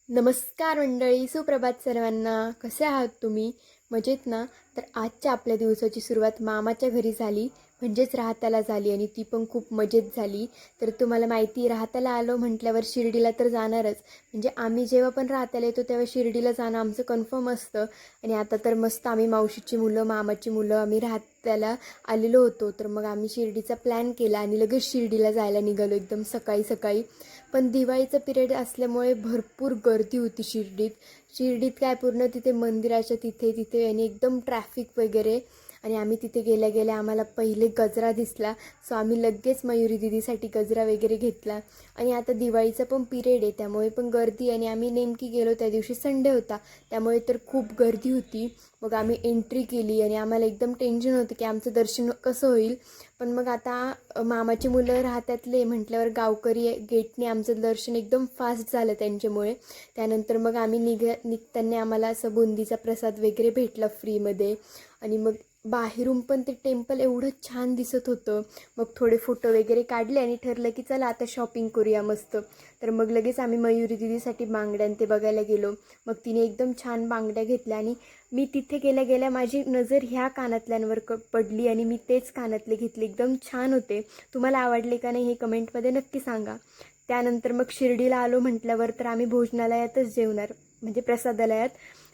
नमस्कार मंडळी, सुप्रभात सर्वांना. कसे आहात तुम्ही? मजेत ना? तर आजच्या आपल्या दिवसाची सुरुवात मामाच्या घरी झाली, म्हणजेच राहत्याला झाली आणि ती पण खूप मजेत झाली. तर तुम्हाला माहिती आहे, राहत्याला आलो म्हटल्यावर शिर्डीला तर जाणारच. म्हणजे आम्ही जेव्हा पण राहत्याला येतो तेव्हा शिर्डीला जाणं आमचं कन्फर्म असतं. आणि आता तर मस्त आम्ही मावशीची मुलं, मामाची मुलं आम्ही राहत्याला आलेलो होतो. तर मग आम्ही शिर्डीचा प्लॅन केला आणि लगेच शिर्डीला जायला निघालो एकदम सकाळी सकाळी. पण दिवाळीचा पिरियड असल्यामुळे भरपूर गर्दी होती शिर्डीत. शिर्डीत काय पूर्ण तिथे मंदिराच्या तिथे तिथे आणि एकदम ट्रॅफिक वगैरे. आणि आम्ही तिथे गेल्या गेल्या आम्हाला पहिले गजरा दिसला. सो आम्ही लगेच मयुरी दिदीसाठी गजरा वगैरे घेतला. आणि आता दिवाळीचा पण पिरियड आहे त्यामुळे पण गर्दी. आणि आम्ही नेमकी गेलो त्या दिवशी संडे होता, त्यामुळे तर खूप गर्दी होती. मग आम्ही एंट्री केली आणि आम्हाला एकदम टेन्शन होतं की आमचं दर्शन कसं होईल. पण मग आता मामाची मुलं राहत्यातले म्हटल्यावर गावकरी गेटने आमचं दर्शन एकदम फास्ट झालं त्यांच्यामुळे. त्यानंतर मग आम्ही निघताना आम्हाला असं बुंदीचा प्रसाद वगैरे भेटला फ्रीमध्ये. आणि मग बाहेरून पण ते टेम्पल एवढं छान दिसत होतं. मग थोडे फोटो वगैरे काढले आणि ठरलं की चला आता शॉपिंग करूया मस्त. तर मग लगेच आम्ही मयुरी दिदीसाठी बांगड्या ते बघायला गेलो. मग तिने एकदम छान बांगड्या घेतल्या आणि मी तिथे गेल्या गेल्या माझी नजर ह्या कानातल्यांवर पडली आणि मी तेच कानातले घेतले. एकदम छान होते. तुम्हाला आवडले का नाही हे कमेंटमध्ये नक्की सांगा. त्यानंतर मग शिर्डीला आलो म्हटल्यावर तर आम्ही भोजनालयातच जेवणार, म्हणजे प्रसादालयात.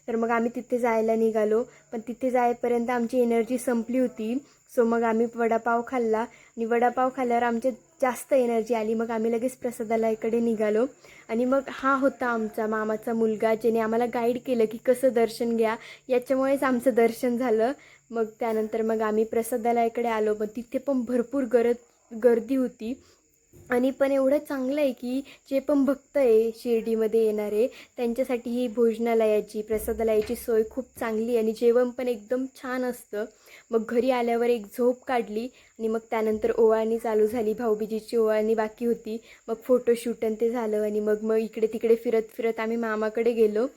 तर मग आम्ही तिथे जायला निघालो. पण तिथे जाईपर्यंत आमची एनर्जी संपली होती. सो मग आम्ही वडापाव खाल्ला आणि वडापाव खाल्ल्यावर आमच्या जास्त एनर्जी आली. मग आम्ही लगेच प्रसादालयाकडे निघालो. आणि मग हा होता आमचा मामाचा मुलगा, ज्याने आम्हाला गाईड केलं की कसं दर्शन घ्या. याच्यामुळेच आमचं दर्शन झालं. मग त्यानंतर मग आम्ही प्रसादालयाकडे आलो. पण तिथे पण भरपूर गर्दी होती. आणि पण एवढं चांगलं आहे की जे पण भक्त आहे शिर्डीमध्ये येणारे त्यांच्यासाठी ही भोजनालयाची प्रसादालयाची सोय खूप चांगली आणि जेवण पण एकदम छान असतं. मग घरी आल्यावर एक झोप काढली आणि मग त्यानंतर ओवाळणी चालू झाली. भाऊबीजेची ओवाळणी बाकी होती. मग फोटोशूट आणि ते झालं आणि मग मग इकडे तिकडे फिरत फिरत आम्ही मामाकडे गेलो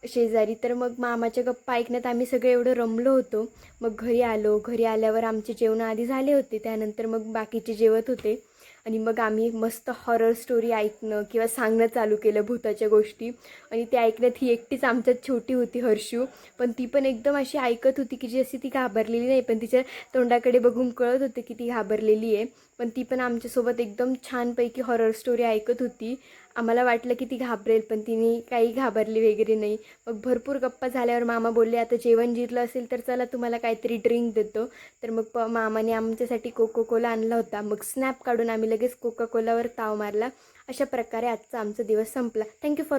शेजारी. तर मग मामाच्या गप्पा ऐकण्यात आम्ही सगळे एवढं रमलो होतो. मग घरी आलो. घरी आल्यावर आमचे जेवण आधी झाले होते, त्यानंतर मग बाकीचे जेवत होते. आणि मग आम्ही मस्त हॉरर स्टोरी ऐकणं किंवा सांगणं चालू केलं भूताच्या गोष्टी. आणि ते ऐकण्यात ही एकटीच आमच्यात छोटी होती हर्षू. पण ती पण एकदम अशी ऐकत होती की जशी ती घाबरलेली नाही, पण तिच्या तोंडाकडे बघून कळत होते की ती घाबरलेली आहे. पण ती पण आमच्यासोबत एकदम छानपैकी हॉरर स्टोरी ऐकत होती. आम्हाला वाटलं की ती घाबरेल, पण तिने काही घाबरली वगैरे नाही. मग भरपूर गप्पा झाल्यावर मामा बोलले आता जेवण जिरलं असेल तर चला तुम्हाला काहीतरी ड्रिंक देतो. तर मग मामाने आमच्यासाठी कोको कोला आणला होता. मग स्नॅप काढून आम्ही लगेच कोका कोलावर ताव मारला. अशा प्रकारे आजचा आमचा दिवस संपला. Thank you for